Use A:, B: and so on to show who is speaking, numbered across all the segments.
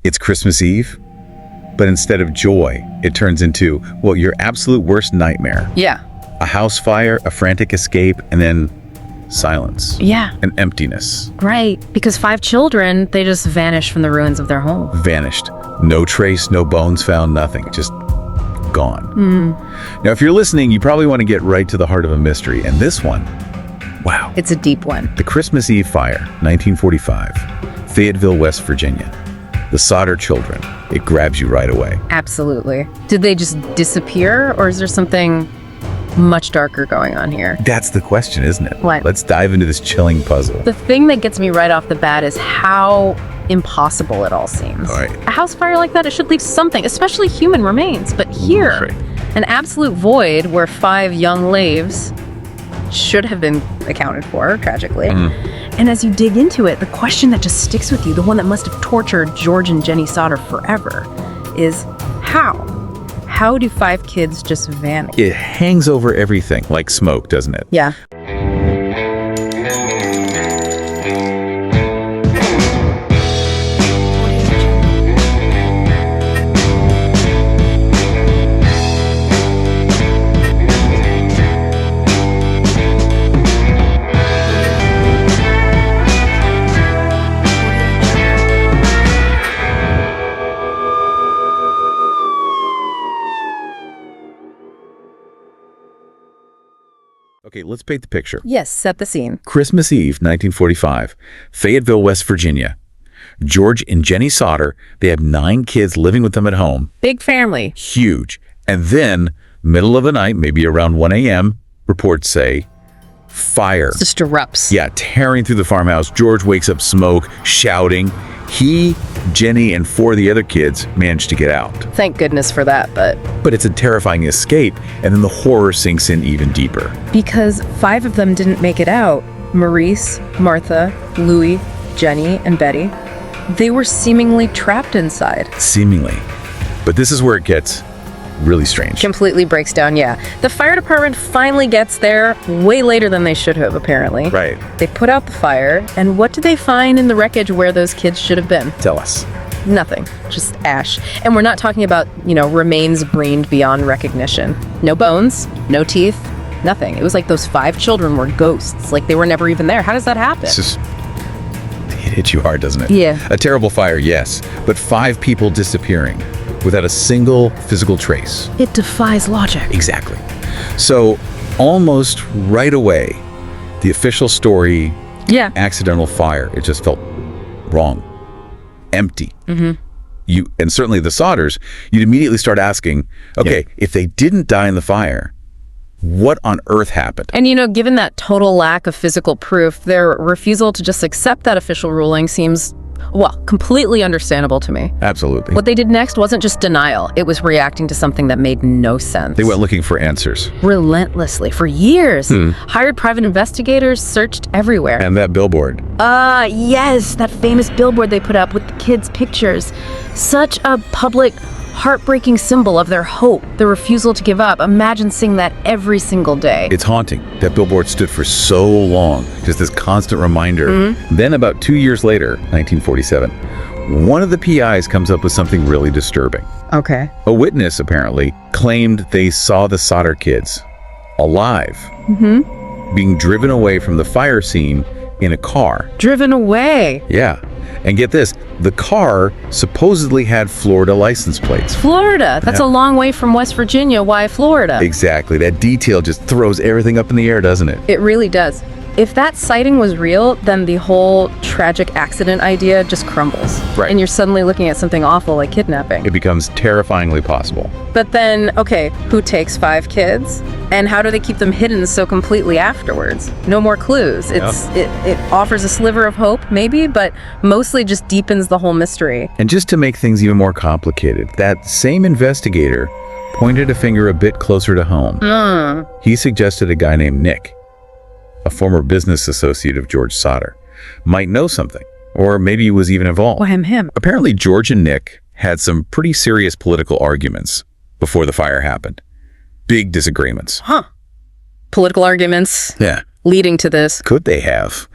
A: It's Christmas Eve, but instead of joy, it turns into, well, your absolute worst nightmare.
B: Yeah.
A: A house fire, a frantic escape, and then silence.
B: Yeah.
A: And emptiness.
B: Right. Because 5 children, they just vanish from the ruins of their home.
A: Vanished. No trace, no bones found, nothing. Just gone. Now, if you're listening, you probably want to get right to the heart of a mystery. And this one, wow.
B: It's a deep one.
A: The Christmas Eve fire, 1945, Fayetteville, West Virginia. The Sodder children. It grabs you right away.
B: Absolutely. Did they just disappear, or is there something much darker going on here?
A: That's the question, isn't it?
B: What?
A: Let's dive into this chilling puzzle.
B: The thing that gets me right off the bat is how impossible it all seems.
A: All right.
B: A house fire like that, it should leave something, especially human remains. But here, an absolute void where 5 young laves should have been accounted for, tragically. And as you dig into it, the question that just sticks with you, the one that must have tortured George and Jennie Sodder forever, is how? How do 5 kids just vanish?
A: It hangs over everything like smoke, doesn't it?
B: Yeah.
A: Okay, let's paint the picture.
B: Yes, set the scene.
A: Christmas Eve, 1945, Fayetteville, West Virginia. George and Jennie Sodder, they have 9 kids living with them at home.
B: Big family.
A: Huge. And then, middle of the night, maybe around 1 a.m., reports say, fire.
B: Just erupts.
A: Yeah, tearing through the farmhouse. George wakes up, smoke, shouting. He, Jennie, and 4 of the other kids manage to get out.
B: Thank goodness for that,
A: But it's a terrifying escape, and then the horror sinks in even deeper.
B: because 5 of them didn't make it out. Maurice, Martha, Louis, Jennie, and Betty. They were seemingly trapped inside.
A: Seemingly. But this is where it gets really strange.
B: Completely breaks down, yeah. The fire department finally gets there way later than they should have, apparently.
A: Right.
B: They put out the fire, and what do they find in the wreckage where those kids should have been?
A: Tell us.
B: Nothing. Just ash. And we're not talking about, remains brained beyond recognition. No bones, no teeth, nothing. It was like those 5 children were ghosts, like they were never even there. How does that happen?
A: It hits you hard, doesn't it?
B: Yeah.
A: A terrible fire, yes, but 5 people disappearing without a single physical trace.
B: It defies logic.
A: Exactly. So almost right away, the official story,
B: Yeah.
A: accidental fire, it just felt wrong, empty. And certainly the Sodders, you'd immediately start asking, okay, if they didn't die in the fire, what on earth happened?
B: And given that total lack of physical proof, their refusal to just accept that official ruling seems, completely understandable to me.
A: Absolutely.
B: What they did next wasn't just denial. It was reacting to something that made no sense.
A: They went looking for answers.
B: Relentlessly, for years. Hired private investigators, searched everywhere.
A: And that billboard.
B: Yes, that famous billboard they put up with the kids' pictures. Such a public, heartbreaking symbol of their hope, the refusal to give up. Imagine seeing that every single day.
A: It's haunting. That billboard stood for so long, just this constant reminder. Then about 2 years later, 1947, one of the PIs comes up with something really disturbing.
B: Okay.
A: A witness, apparently, claimed they saw the Sodder kids alive, being driven away from the fire scene in a car.
B: Driven away.
A: Yeah. And get this, the car supposedly had Florida license plates.
B: Florida. That's a long way from West Virginia. Why Florida?
A: Exactly. That detail just throws everything up in the air, doesn't it?
B: It really does. If that sighting was real, then the whole tragic accident idea just crumbles.
A: Right.
B: And you're suddenly looking at something awful like kidnapping.
A: It becomes terrifyingly possible.
B: But then, okay, who takes 5 kids? And how do they keep them hidden so completely afterwards? No more clues. It offers a sliver of hope, maybe, but mostly just deepens the whole mystery.
A: And just to make things even more complicated, that same investigator pointed a finger a bit closer to home. He suggested a guy named Nick, a former business associate of George Sodder, might know something, or maybe he was even involved.
B: Well, him.
A: Apparently, George and Nick had some pretty serious political arguments before the fire happened. Big disagreements.
B: Political arguments
A: Yeah.
B: leading to this.
A: Could they have?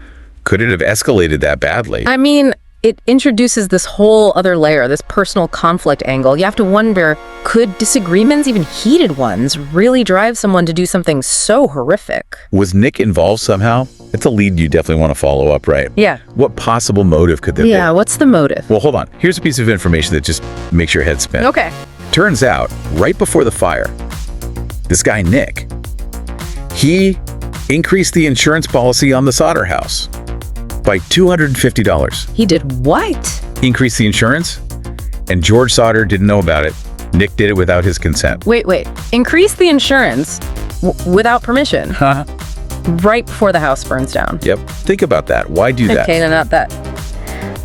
A: Could it have escalated that badly?
B: I mean, it introduces this whole other layer, this personal conflict angle. You have to wonder, could disagreements, even heated ones, really drive someone to do something so horrific?
A: Was Nick involved somehow? It's a lead you definitely want to follow up, right?
B: Yeah.
A: What possible motive could there be?
B: Yeah, what's the motive?
A: Well, hold on. Here's a piece of information that just makes your head spin.
B: Okay.
A: Turns out, right before the fire, this guy, Nick, he increased the insurance policy on the Sodder house by $250.
B: He did what?
A: He increased the insurance, and George Sodder didn't know about it. Nick did it without his consent.
B: Wait. Increase the insurance without permission.
A: Huh?
B: Right before the house burns down.
A: Yep. Think about that. Why do that?
B: Okay, no, not that.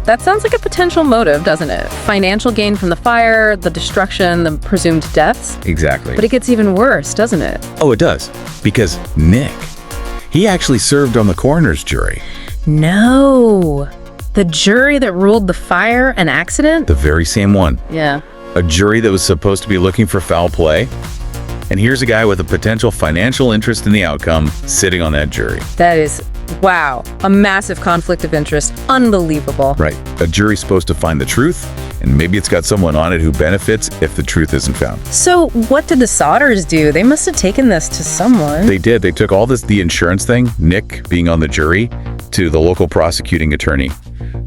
B: That sounds like a potential motive, doesn't it? Financial gain from the fire, the destruction, the presumed deaths.
A: Exactly.
B: But it gets even worse, doesn't it?
A: Oh, it does. Because Nick, he actually served on the coroner's jury.
B: No. The jury that ruled the fire an accident?
A: The very same one.
B: Yeah.
A: A jury that was supposed to be looking for foul play. And here's a guy with a potential financial interest in the outcome sitting on that jury.
B: That is, wow, a massive conflict of interest. Unbelievable.
A: Right. A jury's supposed to find the truth, and maybe it's got someone on it who benefits if the truth isn't found.
B: So what did the Sodders do? They must have taken this to someone.
A: They did. They took all this, the insurance thing, Nick being on the jury, to the local prosecuting attorney,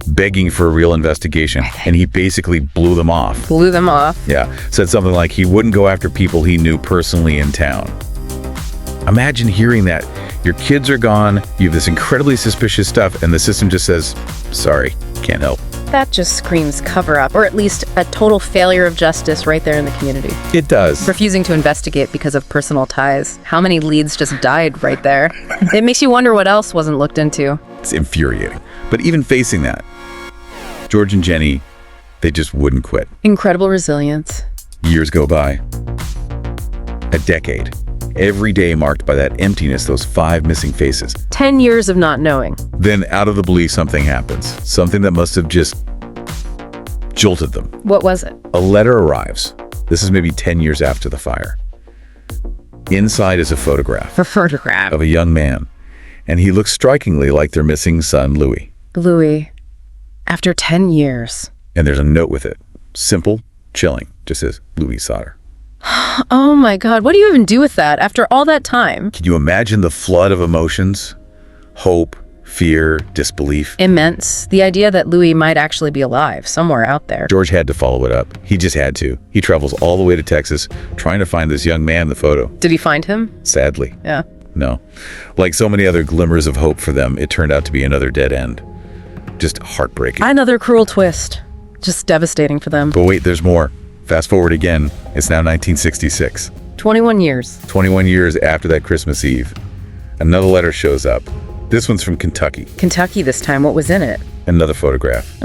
A: begging for a real investigation. And he basically blew them off.
B: Blew them off.
A: Yeah. Said something like he wouldn't go after people he knew personally in town. Imagine hearing that. Your kids are gone, you have this incredibly suspicious stuff, and the system just says, sorry, can't help.
B: That just screams cover up, or at least a total failure of justice right there in the community.
A: It does.
B: Refusing to investigate because of personal ties. How many leads just died right there? It makes you wonder what else wasn't looked into.
A: It's infuriating. But even facing that, George and Jennie, they just wouldn't quit.
B: Incredible resilience.
A: Years go by. A decade. Every day marked by that emptiness, those 5 missing faces.
B: 10 years of not knowing.
A: Then out of the blue, something happens. Something that must have just jolted them.
B: What was it?
A: A letter arrives. This is maybe 10 years after the fire. Inside is a photograph
B: A photograph.
A: of a young man, and he looks strikingly like their missing son, Louis.
B: Louis. After 10 years.
A: And there's a note with it. Simple, chilling. Just says, Louis Sodder.
B: Oh my God, what do you even do with that after all that time?
A: Can you imagine the flood of emotions? Hope, fear, disbelief.
B: Immense. The idea that Louis might actually be alive somewhere out there.
A: George had to follow it up. He just had to. He travels all the way to Texas trying to find this young man in the photo.
B: Did he find him?
A: Sadly,
B: Yeah.
A: no. Like so many other glimmers of hope for them, it turned out to be another dead end. Just heartbreaking.
B: Another cruel twist. Just devastating for them.
A: But wait, there's more. Fast forward again. It's now 1966.
B: 21 years.
A: 21 years after that Christmas Eve. Another letter shows up. This one's from Kentucky.
B: Kentucky this time. What was in it?
A: Another photograph.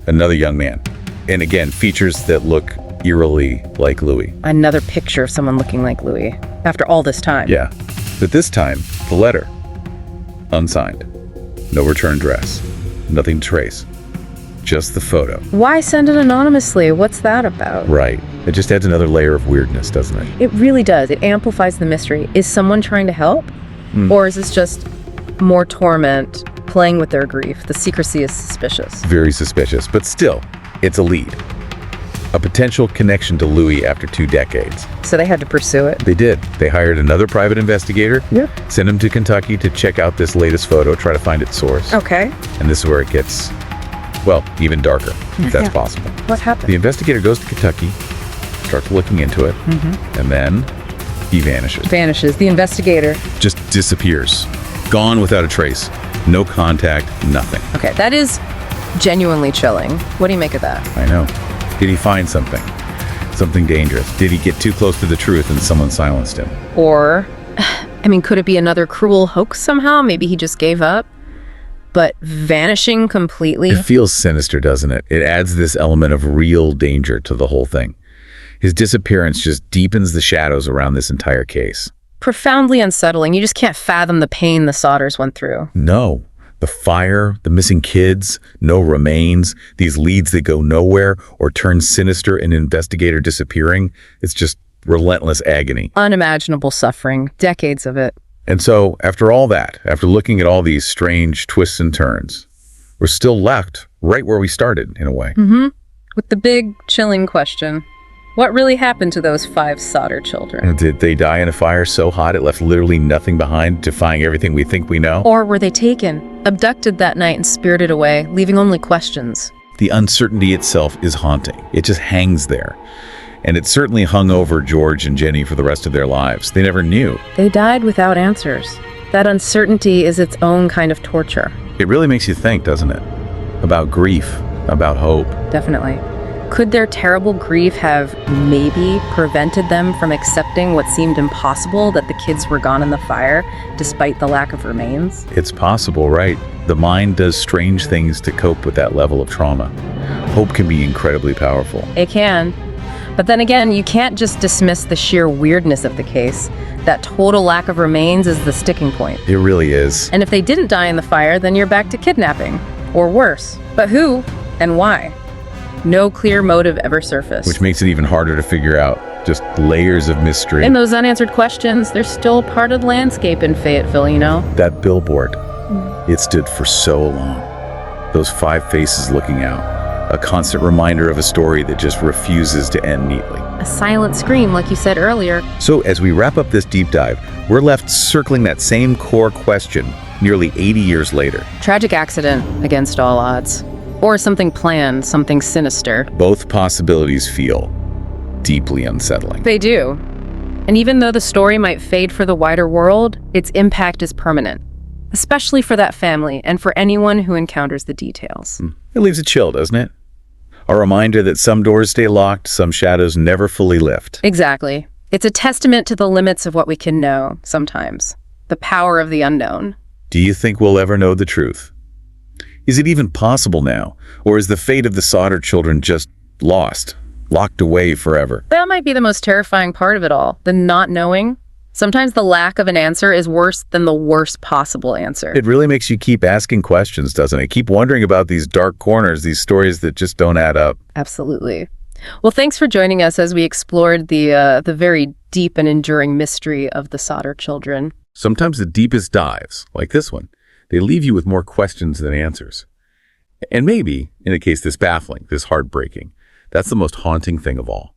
A: Another young man. And again, features that look eerily like Louis.
B: Another picture of someone looking like Louis. After all this time.
A: Yeah. But this time, the letter. Unsigned. No return address. Nothing to trace. Just the photo.
B: Why send it anonymously? What's that about?
A: Right. It just adds another layer of weirdness, doesn't it?
B: It really does. It amplifies the mystery. Is someone trying to help? Or is this just more torment, playing with their grief? The secrecy is suspicious.
A: Very suspicious. But still, it's a lead. A potential connection to Louis after 2 decades.
B: So they had to pursue it.
A: They did. They hired another private investigator.
B: Yep.
A: Sent him to Kentucky to check out this latest photo, try to find its source.
B: Okay.
A: And this is where it gets, well, even darker, if that's possible.
B: What happened?
A: The investigator goes to Kentucky, starts looking into it, and then he vanishes.
B: Vanishes. The investigator.
A: Just disappears. Gone without a trace. No contact, nothing.
B: Okay, that is genuinely chilling. What do you make of that?
A: I know. Did he find something? Something dangerous? Did he get too close to the truth and someone silenced him?
B: Or, I mean, could it be another cruel hoax somehow? Maybe he just gave up? But vanishing completely?
A: It feels sinister, doesn't it? It adds this element of real danger to the whole thing. His disappearance just deepens the shadows around this entire case.
B: Profoundly unsettling. You just can't fathom the pain the Sodders went through.
A: No. The fire, the missing kids, no remains, these leads that go nowhere or turn sinister, an investigator disappearing. It's just relentless agony.
B: Unimaginable suffering. Decades of it.
A: And so, after all that, after looking at all these strange twists and turns, we're still left right where we started, in a way.
B: With the big, chilling question, what really happened to those 5 Sodder children?
A: Did they die in a fire so hot it left literally nothing behind, defying everything we think we know?
B: Or were they taken, abducted that night and spirited away, leaving only questions?
A: The uncertainty itself is haunting. It just hangs there. And it certainly hung over George and Jennie for the rest of their lives. They never knew.
B: They died without answers. That uncertainty is its own kind of torture.
A: It really makes you think, doesn't it? About grief, about hope.
B: Definitely. Could their terrible grief have maybe prevented them from accepting what seemed impossible, that the kids were gone in the fire, despite the lack of remains?
A: It's possible, right? The mind does strange things to cope with that level of trauma. Hope can be incredibly powerful.
B: It can. But then again, you can't just dismiss the sheer weirdness of the case. That total lack of remains is the sticking point.
A: It really is.
B: And if they didn't die in the fire, then you're back to kidnapping. Or worse. But who and why? No clear motive ever surfaced.
A: Which makes it even harder to figure out. Just layers of mystery.
B: And those unanswered questions, they're still part of the landscape in Fayetteville, you know?
A: That billboard, it stood for so long. Those 5 faces looking out. A constant reminder of a story that just refuses to end neatly.
B: A silent scream, like you said earlier.
A: So as we wrap up this deep dive, we're left circling that same core question nearly 80 years later.
B: Tragic accident against all odds. Or something planned, something sinister.
A: Both possibilities feel deeply unsettling.
B: They do. And even though the story might fade for the wider world, its impact is permanent. Especially for that family and for anyone who encounters the details.
A: It leaves a chill, doesn't it? A reminder that some doors stay locked, some shadows never fully lift.
B: Exactly. It's a testament to the limits of what we can know, sometimes. The power of the unknown.
A: Do you think we'll ever know the truth? Is it even possible now? Or is the fate of the Sodder children just lost, locked away forever?
B: That might be the most terrifying part of it all, the not knowing. Sometimes the lack of an answer is worse than the worst possible answer.
A: It really makes you keep asking questions, doesn't it? Keep wondering about these dark corners, these stories that just don't add up.
B: Absolutely. Well, thanks for joining us as we explored the very deep and enduring mystery of the Sodder children.
A: Sometimes the deepest dives, like this one, they leave you with more questions than answers. And maybe, in a case this baffling, this heartbreaking, that's the most haunting thing of all.